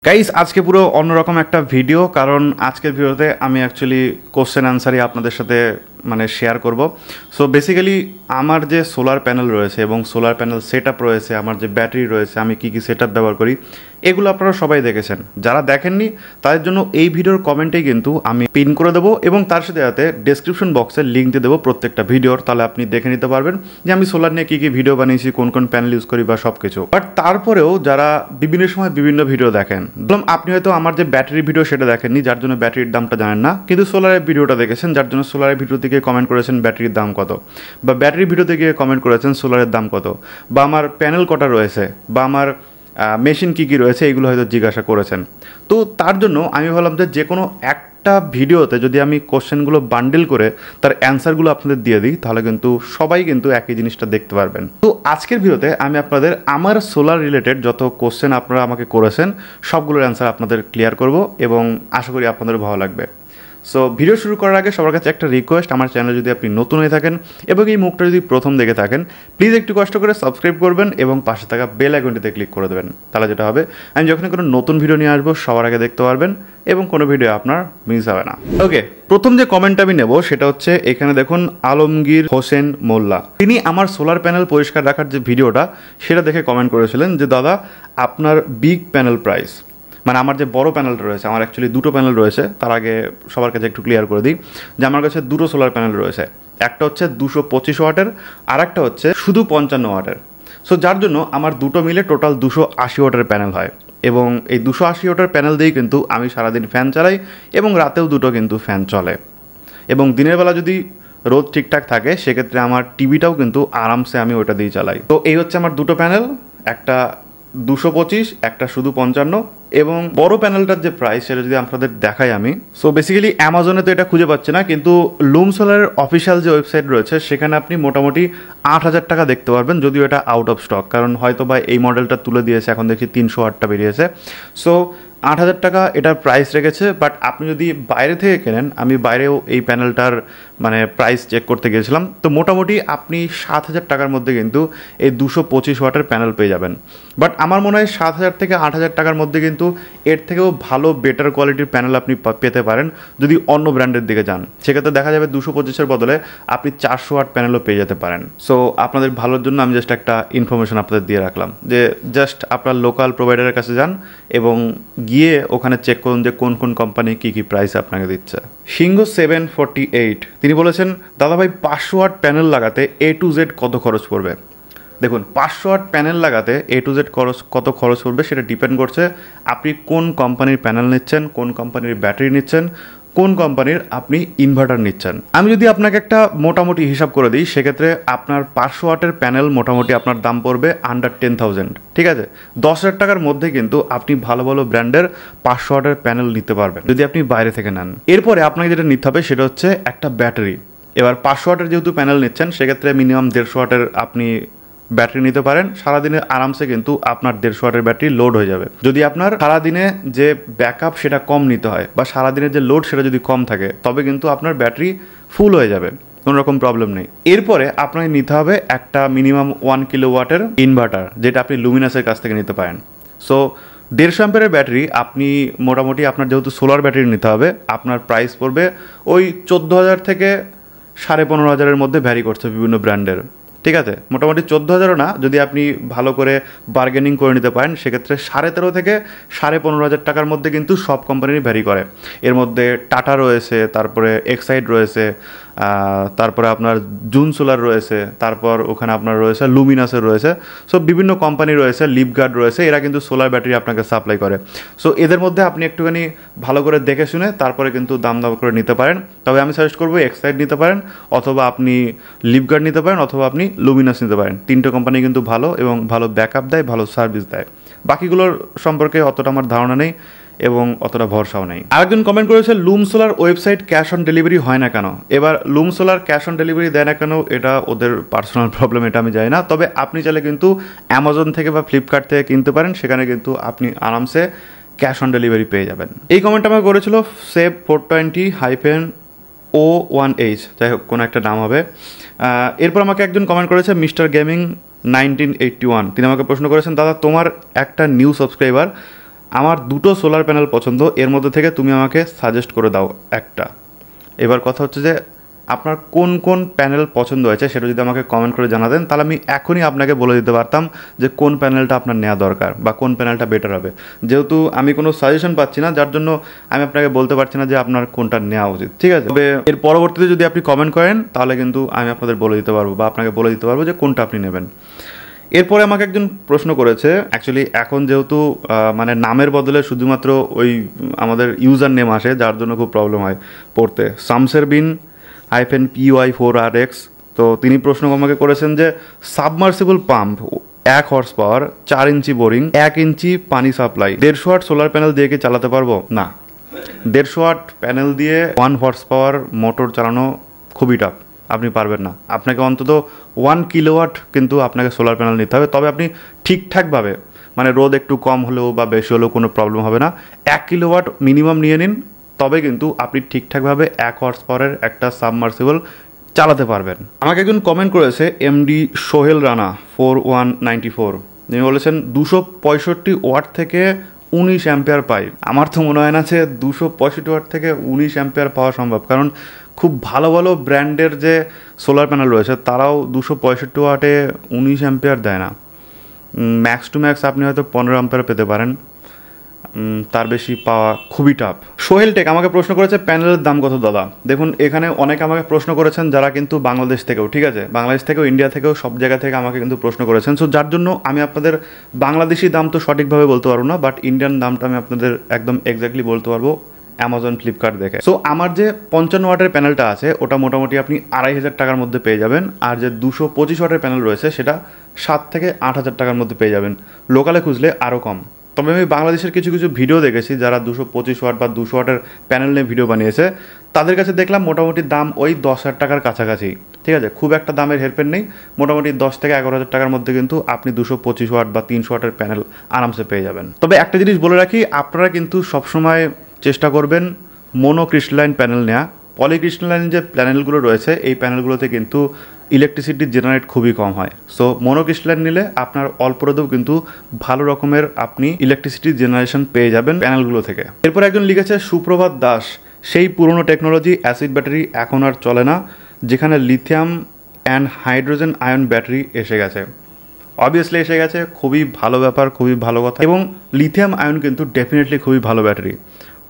Guys আজকে পুরো অন্যরকম একটা ভিডিও, কারণ আজকের ভিডিওতে আমি অ্যাকচুয়ালি কোশ্চেন আনসারই আপনাদের সাথে শেয়ার করব। সো বেসিক্যালি আমার যে সোলার প্যানেল রয়েছে এবং সোলার প্যানেল সেট আপ রয়েছে, আমার যে ব্যাটারি রয়েছে, আমি কী কী সেট আপ ব্যবহার করি, এগুলো আপনারা সবাই দেখেছেন। যারা দেখেননি তাদের জন্য এই ভিডিওর কমেন্টেই কিন্তু আমি পিন করে দেবো এবং তার সাথে সাথে ডেসক্রিপশন বক্সে লিঙ্ক দিয়ে দেবো প্রত্যেকটা ভিডিওর, তাহলে আপনি দেখে নিতে পারবেন যে আমি সোলার নিয়ে কী কী ভিডিও বানিয়েছি, কোন কোন প্যানেল ইউজ করি বা সব কিছু। বাট তারপরেও যারা বিভিন্ন সময় বিভিন্ন ভিডিও দেখেন, ধরুন আপনি হয়তো আমার যে ব্যাটারি ভিডিও সেটা দেখেননি, যার জন্য ব্যাটারির দামটা জানেন না, কিন্তু সোলারের ভিডিওটা দেখেছেন, যার জন্য সোলারের ভিডিও থেকে কমেন্ট করেছেন ব্যাটারির দাম কত, বা ব্যাটারির ভিডিওতে গিয়ে কমেন্ট করেছেন সোলারের দাম কত, বা আমার প্যানেল কটা রয়েছে, বা আমার মেশিন কী কী রয়েছে, এগুলো হয়তো জিজ্ঞাসা করেছেন। তো তার জন্য আমি ভাবলাম যে কোনো একটা ভিডিওতে যদি আমি কোশ্চেনগুলো বান্ডেল করে তার অ্যান্সারগুলো আপনাদের দিয়ে দিই, তাহলে কিন্তু সবাই কিন্তু একই জিনিসটা দেখতে পারবেন। তো আজকের ভিডিওতে আমি আপনাদের আমার সোলার রিলেটেড যত কোশ্চেন আপনারা আমাকে করেছেন সবগুলোর অ্যান্সার আপনাদের ক্লিয়ার করব এবং আশা করি আপনাদের ভালো লাগবে। সো ভিডিও শুরু করার আগে সবার কাছে একটা রিকোয়েস্ট, আমার চ্যানেলে যদি আপনি নতুন হয়ে থাকেন এবং এই মুখটা যদি প্রথম দেখে থাকেন, প্লিজ একটু কষ্ট করে সাবস্ক্রাইব করবেন এবং পাশে থাকা বেল আইকনটিতে ক্লিক করে দেবেন। তাহলে যেটা হবে, আমি যখন কোনো নতুন ভিডিও নিয়ে আসবো সবার আগে দেখতে পারবেন এবং কোনো ভিডিও আপনার মিস হবে না। ওকে, প্রথম যে কমেন্ট আমি নেব সেটা হচ্ছে এখানে দেখুন, আলমগীর হোসেন মোল্লা। তিনি আমার সোলার প্যানেল পরিষ্কার রাখার যে ভিডিওটা সেটা দেখে কমেন্ট করেছিলেন যে দাদা আপনার বিগ প্যানেল প্রাইস, মানে আমার যে বড় প্যানেলটা রয়েছে, আমার অ্যাকচুয়ালি দুটো প্যানেল রয়েছে, তার আগে সবার কাছে একটু ক্লিয়ার করে দিই যে আমার কাছে দুটো সোলার প্যানেল রয়েছে, একটা হচ্ছে 225 ওয়াটের আর একটা হচ্ছে শুধু 55 ওয়াটের। সো যার জন্য আমার দুটো মিলে টোটাল 280 ওয়াটের প্যানেল হয় এবং এই 280 ওয়াটের প্যানেল দিয়েই কিন্তু আমি সারাদিন ফ্যান চালাই এবং রাতেও দুটো কিন্তু ফ্যান চলে, এবং দিনের বেলা যদি রোদ ঠিকঠাক থাকে সেক্ষেত্রে আমার টিভিটাও কিন্তু আরামসে আমি ওটা দিয়ে চালাই। তো এই হচ্ছে আমার দুটো প্যানেল, একটা 225, একটা শুধু 55। এবং বড় প্যানেলটার যে প্রাইস সেটা যদি আপনাদের দেখাই আমি, সো বেসিক্যালি অ্যামাজনে তো এটা খুঁজে পাচ্ছি না, কিন্তু লুম সোলারের অফিসিয়াল যে ওয়েবসাইট রয়েছে সেখানে আপনি মোটামুটি 8,000 টাকা দেখতে পারবেন, যদিও এটা আউট অফ স্টক, কারণ হয়তো বা এই মডেলটা তুলে দিয়েছে, এখন দেখছি 308টা বেরিয়েছে। সো 8,000 টাকা এটার প্রাইস রেখেছে। বাট আপনি যদি বাইরে থেকে কেনেন, আমি বাইরেও এই প্যানেলটার প্রাইস চেক করতে গিয়েছিলাম, তো মোটামুটি আপনি 7,000 টাকার মধ্যে কিন্তু এই 225 ওয়াটের প্যানেল পেয়ে যাবেন। বাট আমার মনে হয় 7,000 থেকে 8,000 টাকার মধ্যে কিন্তু এর থেকেও ভালো বেটার কোয়ালিটির প্যানেল আপনি পেতে পারেন যদি অন্য ব্র্যান্ডের দিকে যান। সেক্ষেত্রে দেখা যাবে 225-এর বদলে আপনি 400 ওয়াট প্যানেলও পেয়ে যেতে পারেন। সো আপনাদের ভালোর জন্য আমি জাস্ট একটা ইনফরমেশন আপনাদের দিয়ে রাখলাম যে জাস্ট আপনার লোকাল প্রোভাইডারের কাছে যান এবং গিয়ে ওখানে চেক করুন যে কোন কোন কোম্পানি কী কী প্রাইস আপনাকে দিচ্ছে। সিংহ 748 তিনি বলেছেন, দাদাভাই 500 ওয়াট প্যানেল লাগাতে A to Z কত খরচ পড়বে? দেখুন, 500 ওয়াট প্যানেল লাগাতে A to Z কত খরচ পড়বে সেটা ডিপেন্ড করছে আপনি কোন কোম্পানির প্যানেল নিচ্ছেন, কোন কোম্পানির ব্যাটারি নিচ্ছেন, কোন কোম্পানির আপনি ইনভার্টার নিচ্ছেন। আমি যদি আপনাকে একটা মোটামুটি হিসাব করে দিই, সেক্ষেত্রে আপনার 500 ওয়াটের প্যানেল মোটামুটি আপনার দাম পড়বে আন্ডার 10,000, ঠিক আছে? 10,000 টাকার মধ্যে কিন্তু আপনি ভালো ভালো ব্র্যান্ডের 500 ওয়াটের প্যানেল নিতে পারবেন যদি আপনি বাইরে থেকে নেন। এরপরে আপনাকে যেটা নিতে হবে সেটা হচ্ছে একটা ব্যাটারি। এবার 500 ওয়াটের যেহেতু প্যানেল নিচ্ছেন, সেক্ষেত্রে মিনিমাম 150 ওয়াটের আপনি ব্যাটারি নিতে পারেন। সারাদিনে আরামসে কিন্তু আপনার 150 ওয়াটের ব্যাটারি লোড হয়ে যাবে। যদি আপনার সারাদিনে যে ব্যাকআপ সেটা কম নিতে হয় বা সারাদিনের যে লোড সেটা যদি কম থাকে, তবে কিন্তু আপনার ব্যাটারি ফুল হয়ে যাবে, কোনো রকম প্রবলেম নেই। এরপরে আপনাকে নিতে হবে একটা মিনিমাম 1 কিলোওয়াটের ইনভার্টার, যেটা আপনি লুমিনাসের কাছ থেকে নিতে পারেন। সো 150 অ্যাম্পিয়ারের ব্যাটারি আপনি মোটামুটি, আপনার যেহেতু সোলার ব্যাটারি নিতে হবে, আপনার প্রাইস পড়বে ওই 14,000 থেকে 15,500-এর মধ্যে ভ্যারি করছে বিভিন্ন ব্র্যান্ডের, ঠিক আছে? মোটামুটি 14,000ও না, যদি আপনি ভালো করে বার্গেনিং করে নিতে পারেন সেক্ষেত্রে 13,500 থেকে 15,500 টাকার মধ্যে কিন্তু সব কোম্পানিরই ভ্যারি করে। এর মধ্যে টাটা রয়েছে, তারপরে এক্সাইড রয়েছে, তারপরে আপনার জুন সোলার রয়েছে, তারপর ওখানে আপনার রয়েছে লুমিনাসের রয়েছে। সো বিভিন্ন কোম্পানি রয়েছে, লিপগার্ড রয়েছে, এরা কিন্তু সোলার ব্যাটারি আপনাকে সাপ্লাই করে। সো এদের মধ্যে আপনি একটুখানি ভালো করে দেখে শুনে তারপরে কিন্তু দাম করে নিতে পারেন। তবে আমি সাজেস্ট করবো এক্সাইড নিতে পারেন, অথবা আপনি লিপগার্ড নিতে পারেন, অথবা আপনি লুমিনাস নিতে পারেন। তিনটে কোম্পানি কিন্তু ভালো এবং ভালো ব্যাকআপ দেয়, ভালো সার্ভিস দেয়। বাকিগুলোর সম্পর্কে অতটা আমার ধারণা নেই এবং অতটা ভরসাও নেই। আরেকজন কমেন্ট করেছে, Loom Solar website cash on delivery হয় না কেন? এবার Loom Solar cash on delivery দেয় না কেন, এটা ওদের পার্সোনাল প্রবলেম, এটা আমি জানি না। তবে আপনি চাইলে কিন্তু অ্যামাজন থেকে বা ফ্লিপকার্ট থেকে কিনতে পারেন, সেখানে কিন্তু আপনি আরামসে ক্যাশ অন ডেলিভারি পেয়ে যাবেন। এই কমেন্ট আমাকে করেছিল সেভ 420-O1H, যাই হোক কোনো একটা নাম হবে। এরপর আমাকে একজন কমেন্ট করেছে মিস্টার গেমিং 1981, তিনি আমাকে প্রশ্ন করেছেন, দাদা তোমার একটা নিউ সাবস্ক্রাইবার আমার দুটো সোলার প্যানেল পছন্দ, এর মধ্যে থেকে তুমি আমাকে সাজেস্ট করে দাও একটা। এবার কথা হচ্ছে যে আপনার কোন কোন প্যানেল পছন্দ হয়েছে সেটা যদি আমাকে কমেন্ট করে জানাতেন, তাহলে আমি এখনই আপনাকে বলে দিতে পারতাম যে কোন প্যানেলটা আপনার নেওয়া দরকার বা কোন প্যানেলটা বেটার হবে। যেহেতু আমি কোনো সাজেশন পাচ্ছি না, যার জন্য আমি আপনাকে বলতে পারছি না যে আপনার কোনটা নেওয়া উচিত, ঠিক আছে? তবে এর পরবর্তীতে যদি আপনি কমেন্ট করেন তাহলে কিন্তু আমি আপনাদের বলে দিতে পারবো বা আপনাকে বলে দিতে পারবো যে কোনটা আপনি নেবেন। এরপরে আমাকে একজন প্রশ্ন করেছে, অ্যাকচুয়ালি এখন যেহেতু মানে নামের বদলে শুধুমাত্র ওই আমাদের ইউজার নেম আসে, যার জন্য খুব প্রবলেম হয় পড়তে, শামসের বিন -PY4RX। তো তিনি প্রশ্ন আমাকে করেছেন যে submersible pump 1 horse power, 4 inch boring, 1 ইঞ্চি পানি সাপ্লাই, 150 ওয়াট সোলার প্যানেল দিয়ে কি চালাতে পারবো? না, 150 ওয়াট প্যানেল দিয়ে 1 হর্স পাওয়ার মোটর চালানো খুবই টাফ, আপনি পারবেন না। আপনাকে অন্তত 1 কিলোওয়াট কিন্তু আপনাকে সোলার প্যানেল নিতে হবে, তবে আপনি ঠিকঠাকভাবে, মানে রোদ একটু কম হলেও বা বেশি হলেও কোনো প্রবলেম হবে না। 1 কিলোওয়াট মিনিমাম নিয়ে নিন, তবে কিন্তু আপনি ঠিকঠাকভাবে 1 হর্স পাওয়ারের একটা সাবমার্সিবল চালাতে পারবেন। আমাকে একজন কমেন্ট করেছে এমডি সোহেল রানা 4194, তিনি বলেছেন 265 ওয়াট থেকে 19 অ্যাম্পিয়ার পাই। আমার তো মনে হয় না যে 265 ওয়াট থেকে 19 অ্যাম্পিয়ার পাওয়া সম্ভব, কারণ খুব ভালো ভালো ব্র্যান্ডের যে সোলার প্যানেল রয়েছে তারাও 265 ওয়াটে 19 অ্যাম্পিয়ার দেয় না। ম্যাক্স টু ম্যাক্স আপনি হয়তো 15 অ্যাম্পিয়ার পেতে পারেন, তার বেশি পাওয়া খুবই টাফ। সোহেল টেক আমাকে প্রশ্ন করেছে প্যানেলের দাম কত দাদা? দেখুন, এখানে অনেকে আমাকে প্রশ্ন করেছেন যারা কিন্তু বাংলাদেশ থেকেও, ঠিক আছে, বাংলাদেশ থেকেও, ইন্ডিয়া থেকেও, সব জায়গা থেকে আমাকে কিন্তু প্রশ্ন করেছেন। সো যার জন্য আমি আপনাদের বাংলাদেশি দাম তো সঠিকভাবে বলতে পারবো না, বাট ইন্ডিয়ান দামটা আমি আপনাদের একদম এক্স্যাক্টলি বলতে পারবো অ্যামাজন, ফ্লিপকার্ট দেখে। সো আমার যে 55 ওয়াটের প্যানেলটা আছে ওটা মোটামুটি আপনি 2,500 টাকার মধ্যে পেয়ে যাবেন, আর যে 225 ওয়াটের প্যানেল রয়েছে সেটা 7 থেকে 8,000 টাকার মধ্যে পেয়ে যাবেন, লোকালে খুঁজলে আরও কম। তবে আমি বাংলাদেশের কিছু কিছু ভিডিও দেখেছি যারা 225 ওয়াট বা 200 ওয়াটের প্যানেল নিয়ে ভিডিও বানিয়েছে, তাদের কাছে দেখলাম মোটামুটি দাম ওই 10,000 টাকার কাছাকাছি, ঠিক আছে, খুব একটা দামের হেরফের নেই। মোটামুটি 10 থেকে 11,000 টাকার মধ্যে কিন্তু আপনি 225 ওয়াট বা 300 ওয়াটের প্যানেল আরামসে পেয়ে যাবেন। তবে একটা জিনিস বলে রাখি, আপনারা কিন্তু সবসময় চেষ্টা করবেন মোনোক্রিস্টালাইন প্যানেল নেওয়া। পলিক্রিস্টালাইন যে প্যানেলগুলো রয়েছে এই প্যানেলগুলোতে কিন্তু ইলেকট্রিসিটি জেনারেট খুবই কম হয়। সো মোনোক্রিস্টালাইন নিলে আপনার অল্প রোদেও কিন্তু ভালো রকমের আপনি ইলেকট্রিসিটি জেনারেশন পেয়ে যাবেন প্যানেলগুলো থেকে। এরপর একজন লিখেছে সুপ্রভাত দাস, সেই পুরনো টেকনোলজি অ্যাসিড ব্যাটারি এখন আর চলে না, যেখানে lithium and hydrogen ion battery এসে গেছে। অবভিয়াসলি এসে গেছে, খুবই ভালো ব্যাপার, খুবই ভালো কথা, এবং লিথিয়াম আয়ন কিন্তু ডেফিনেটলি খুবই ভালো ব্যাটারি।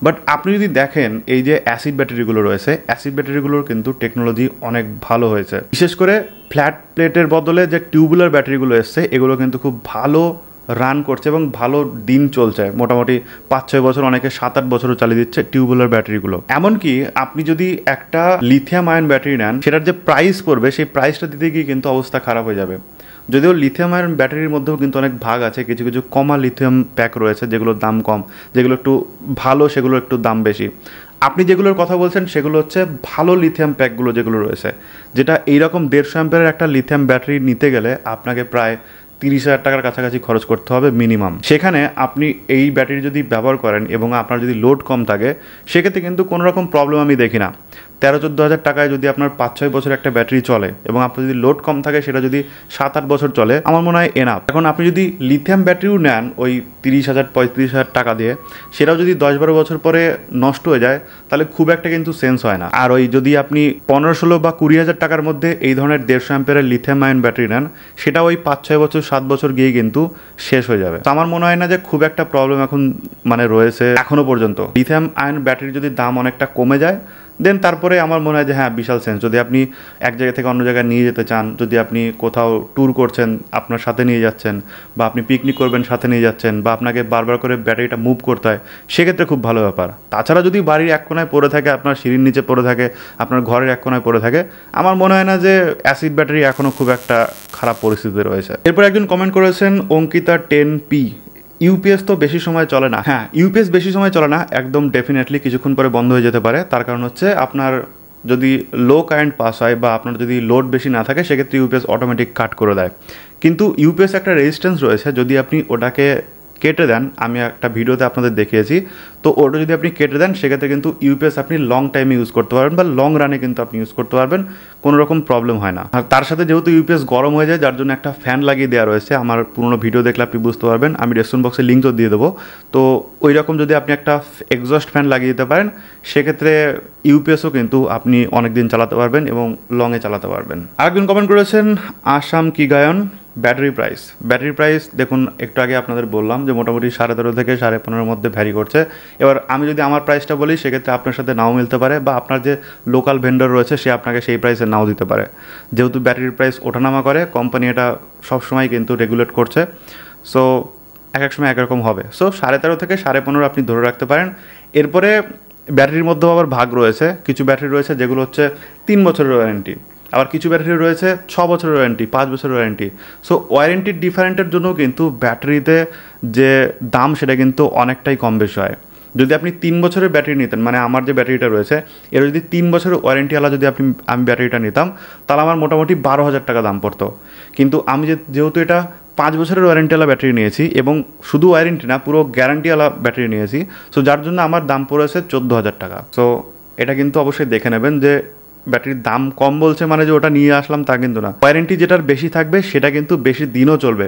বাট আপনি যদি দেখেন এই যে অ্যাসিড ব্যাটারিগুলো রয়েছে, অ্যাসিড ব্যাটারিগুলোর কিন্তু টেকনোলজি অনেক ভালো হয়েছে। বিশেষ করে ফ্ল্যাট প্লেটের বদলে যে টিউবুলার ব্যাটারিগুলো এসছে এগুলো কিন্তু খুব ভালো রান করছে এবং ভালো দিন চলছে, মোটামুটি 5-6 বছর, অনেকে 7-8 বছরও চালিয়ে দিচ্ছে টিউবুলার ব্যাটারিগুলো। এমনকি আপনি যদি একটা লিথিয়াম আয়ন ব্যাটারি নেন, সেটার যে প্রাইস পড়বে সেই প্রাইসটা দিতে গিয়ে কিন্তু অবস্থা খারাপ হয়ে যাবে। যদিও লিথিয়াম আয়ন ব্যাটারির মধ্যেও কিন্তু অনেক ভাগ আছে, কিছু কিছু কমা লিথিয়াম প্যাক রয়েছে যেগুলোর দাম কম, যেগুলো একটু ভালো সেগুলো একটু দাম বেশি। আপনি যেগুলোর কথা বলছেন সেগুলো হচ্ছে ভালো লিথিয়াম প্যাকগুলো যেগুলো রয়েছে, যেটা এইরকম 150 অ্যাম্পিয়ারের একটা লিথিয়াম ব্যাটারি নিতে গেলে আপনাকে প্রায় 30,000 টাকার কাছাকাছি খরচ করতে হবে মিনিমাম। সেখানে আপনি এই ব্যাটারি যদি ব্যবহার করেন এবং আপনার যদি লোড কম থাকে, সেক্ষেত্রে কিন্তু কোনো রকম প্রবলেম আমি দেখি না। 13-14 হাজার টাকায় যদি আপনার 5-6 বছর একটা ব্যাটারি চলে এবং আপনার যদি লোড কম থাকে সেটা যদি 7-8 বছর চলে, আমার মনে হয় এনাফ। এখন আপনি যদি লিথিয়াম ব্যাটারিও নেন ওই 30,000-35,000 টাকা দিয়ে, সেটাও যদি 10-12 বছর পরে নষ্ট হয়ে যায় তাহলে খুব একটা কিন্তু সেন্স হয় না। আর ওই যদি আপনি 15-16 বা 20,000 টাকার মধ্যে এই ধরনের 150 অ্যাম্পিয়ারের লিথিয়াম আয়ন ব্যাটারি নেন, সেটা ওই 5-6 বছর 7 বছর গিয়ে কিন্তু শেষ হয়ে যাবে। তো আমার মনে হয় না যে খুব একটা প্রবলেম এখন মানে রয়েছে এখনো পর্যন্ত। লিথিয়াম আয়ন ব্যাটারির যদি দাম অনেকটা কমে যায় দেন তারপরে আমার মনে হয় যে হ্যাঁ, বিশাল সেন্স। যদি আপনি এক জায়গা থেকে অন্য জায়গায় নিয়ে যেতে চান, যদি আপনি কোথাও ট্যুর করছেন আপনার সাথে নিয়ে যাচ্ছেন, বা আপনি পিকনিক করবেন সাথে নিয়ে যাচ্ছেন, বা আপনাকে বারবার করে ব্যাটারিটা মুভ করতে হয়, সেক্ষেত্রে খুব ভালো ব্যাপার। তাছাড়া যদি বাড়ির এক কোনায় পড়ে থাকে, আপনার সিঁড়ির নিচে পড়ে থাকে, আপনার ঘরের এক কোনায় পড়ে থাকে, আমার মনে হয় না যে অ্যাসিড ব্যাটারি এখনও খুব একটা খারাপ পরিস্থিতিতে রয়েছে। এরপর একজন কমেন্ট করেছেন অঙ্কিতা 10P, ইউপিএস তো বেশি সময় চলে না। হ্যাঁ, ইউপিএস বেশি সময় চলে না, একদম ডেফিনেটলি কিছুক্ষণ পরে বন্ধ হয়ে যেতে পারে। তার কারণ হচ্ছে আপনার যদি লো কারেন্ট পাস হয় বা আপনার যদি লোড বেশি না থাকে, সেক্ষেত্রে ইউপিএস অটোমেটিক কাট করে দেয়। কিন্তু ইউপিএস একটা রেজিস্ট্যান্স রয়েছে, যদি আপনি ওটাকে কেটে দেন, আমি একটা ভিডিওতে আপনাদের দেখিয়েছি, তো ওটা যদি আপনি কেটে দেন সেক্ষেত্রে কিন্তু ইউপিএস আপনি লং টাইমে ইউজ করতে পারবেন বা লং রানে কিন্তু আপনি ইউজ করতে পারবেন, কোনো রকম প্রবলেম হয় না। আর তার সাথে যেহেতু ইউপিএস গরম হয়ে যায়, যার জন্য একটা ফ্যান লাগিয়ে দেওয়া রয়েছে, আমার পুরোনো ভিডিও দেখলে আপনি বুঝতে পারবেন, আমি ডেসক্রিপশন বক্সে লিঙ্কও দিয়ে দেবো। তো ওই রকম যদি আপনি একটা এক্সস্ট ফ্যান লাগিয়ে দিতে পারেন সেক্ষেত্রে ইউপিএসও কিন্তু আপনি অনেক দিন চালাতে পারবেন এবং লংয়ে চালাতে পারবেন। আরেকজন কমেন্ট করেছেন আসাম কি গায়ন ব্যাটারি প্রাইস দেখুন, একটু আগে আপনাদের বললাম যে মোটামুটি 13.5 থেকে 15.5 মধ্যে ভ্যারি করছে। এবার আমি যদি আমার প্রাইসটা বলি সেক্ষেত্রে আপনার সাথে নাও মিলতে পারে, বা আপনার যে লোকাল ভেন্ডর রয়েছে সে আপনাকে সেই প্রাইসে নাও দিতে পারে। যেহেতু ব্যাটারির প্রাইস ওঠানামা করে, কোম্পানি এটা সবসময় কিন্তু রেগুলেট করছে, সো এক এক সময় একরকম হবে। সো 13.5 থেকে 15.5 আপনি ধরে রাখতে পারেন। এরপরে ব্যাটারির মধ্যেও আবার ভাগ রয়েছে, কিছু ব্যাটারি রয়েছে যেগুলো হচ্ছে 3 বছরের ওয়ারেন্টি, আবার কিছু ব্যাটারি রয়েছে 6 বছরের ওয়ারেন্টি, 5 বছরের ওয়ারেন্টি। সো ওয়ারেন্টির ডিফারেন্টের জন্য কিন্তু ব্যাটারিতে যে দাম সেটা কিন্তু অনেকটাই কম বেশি হয়। যদি আপনি 3 বছরের ব্যাটারি নিতেন, মানে আমার যে ব্যাটারিটা রয়েছে এর যদি 3 বছরের ওয়ারেন্টিওয়ালা যদি আমি ব্যাটারিটা নিতাম তাহলে আমার মোটামুটি 12,000 টাকা দাম পড়তো। কিন্তু আমি যেহেতু এটা 5 বছরের ওয়ারেন্টিওয়ালা ব্যাটারি নিয়েছি এবং শুধু ওয়ারেন্টি না পুরো গ্যারান্টিওয়ালা ব্যাটারি নিয়েছি, সো যার জন্য আমার দাম পড়েছে 14,000 টাকা। সো এটা কিন্তু অবশ্যই দেখে নেবেন যে ব্যাটারির দাম কম বলছে মানে যে ওটা নিয়ে আসলাম তা কিন্তু না। ওয়ারেন্টি যেটার বেশি থাকবে সেটা কিন্তু বেশি দিনও চলবে,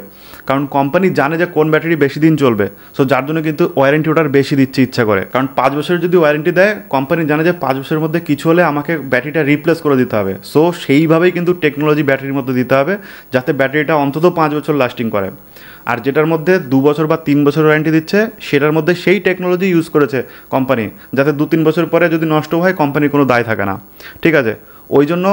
কারণ কোম্পানি জানে যে কোন ব্যাটারি বেশি দিন চলবে, সো যার জন্য কিন্তু ওয়ারেন্টি ওটার বেশি দিচ্ছে ইচ্ছা করে। কারণ 5 বছরের যদি ওয়ারেন্টি দেয়, কোম্পানি জানে যে 5 বছরের মধ্যে কিছু হলে আমাকে ব্যাটারিটা রিপ্লেস করে দিতে হবে, সো সেইভাবেই কিন্তু টেকনোলজি ব্যাটারির মধ্যে দিতে হবে যাতে ব্যাটারিটা অন্তত 5 বছর লাস্টিং করে। আর যেটার মধ্যে 2 বছর বা 3 বছর ওয়ারেন্টি দিচ্ছে সেটার মধ্যে সেই টেকনোলজি ইউজ করেছে কোম্পানি, যাতে 2-3 বছর পরে যদি নষ্ট হয় কোম্পানির কোনো দায় থাকে না, ঠিক আছে? ওই জন্য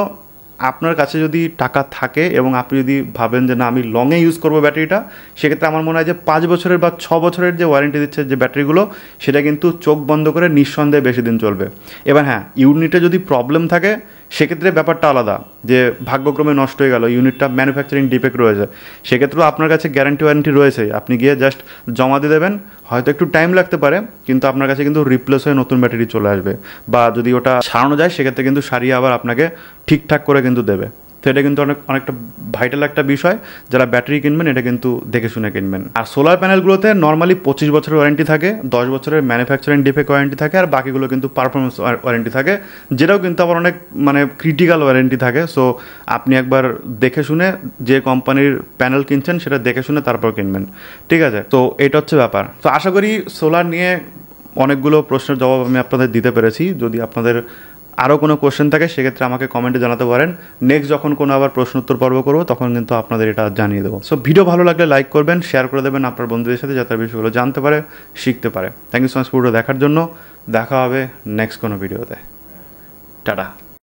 আপনার কাছে যদি টাকা থাকে এবং আপনি যদি ভাবেন যে না আমি লংয়ে ইউজ করবো ব্যাটারিটা, সেক্ষেত্রে আমার মনে হয় যে 5 বছরের বা 6 বছরের যে ওয়ারেন্টি দিচ্ছে যে ব্যাটারিগুলো সেটা কিন্তু চোখ বন্ধ করে নিঃসন্দেহে বেশি দিন চলবে। এবার হ্যাঁ, ইউনিটে যদি প্রবলেম থাকে সেক্ষেত্রে ব্যাপারটা আলাদা, যে ভাগ্যক্রমে নষ্ট হয়ে গেল, ইউনিটটা ম্যানুফ্যাকচারিং ডিফেক্ট রয়েছে, সেক্ষেত্রেও আপনার কাছে গ্যারান্টি ওয়ারেন্টি রয়েছে, আপনি গিয়ে জাস্ট জমা দিয়ে দেবেন, হয়তো একটু টাইম লাগতে পারে কিন্তু আপনার কাছে কিন্তু রিপ্লেস হয়ে নতুন ব্যাটারি চলে আসবে, বা যদি ওটা সারানো যায় সেক্ষেত্রে কিন্তু সারিয়ে আবার আপনাকে ঠিকঠাক করে কিন্তু দেবে। তো এটা কিন্তু অনেকটা ভাইটাল একটা বিষয়, যারা ব্যাটারি কিনবেন এটা কিন্তু দেখে শুনে কিনবেন। আর সোলার প্যানেলগুলোতে নর্মালি 25 বছরের ওয়ারেন্টি থাকে, 10 বছরের ম্যানুফ্যাকচারিং ডিফেক্ট ওয়ারেন্টি থাকে, আর বাকিগুলো কিন্তু পারফরমেন্স ওয়ারেন্টি থাকে, যেটাও কিন্তু আবার অনেক মানে ক্রিটিক্যাল ওয়ারেন্টি থাকে। সো আপনি একবার দেখে শুনে যে কোম্পানির প্যানেল কিনছেন সেটা দেখে শুনে তারপর কিনবেন, ঠিক আছে? তো এটা হচ্ছে ব্যাপার। তো আশা করি সোলার নিয়ে অনেকগুলো প্রশ্নের জবাব আমি আপনাদের দিতে পেরেছি। যদি আপনাদের আরও কোনো কোশ্চেন থাকে সেক্ষেত্রে আমাকে কমেন্টে জানাতে পারেন। নেক্সট যখন কোনো আবার প্রশ্ন উত্তর পর্ব করবো তখন কিন্তু আপনাদের এটা জানিয়ে দেবো। সো ভিডিও ভালো লাগলে লাইক করবেন, শেয়ার করে দেবেন আপনার বন্ধুদের সাথে, যাতে বিষয়গুলো জানতে পারে, শিখতে পারে। থ্যাংক ইউ সো মাচ পুরো দেখার জন্য। দেখা হবে নেক্সট কোনো ভিডিওতে। টাটা।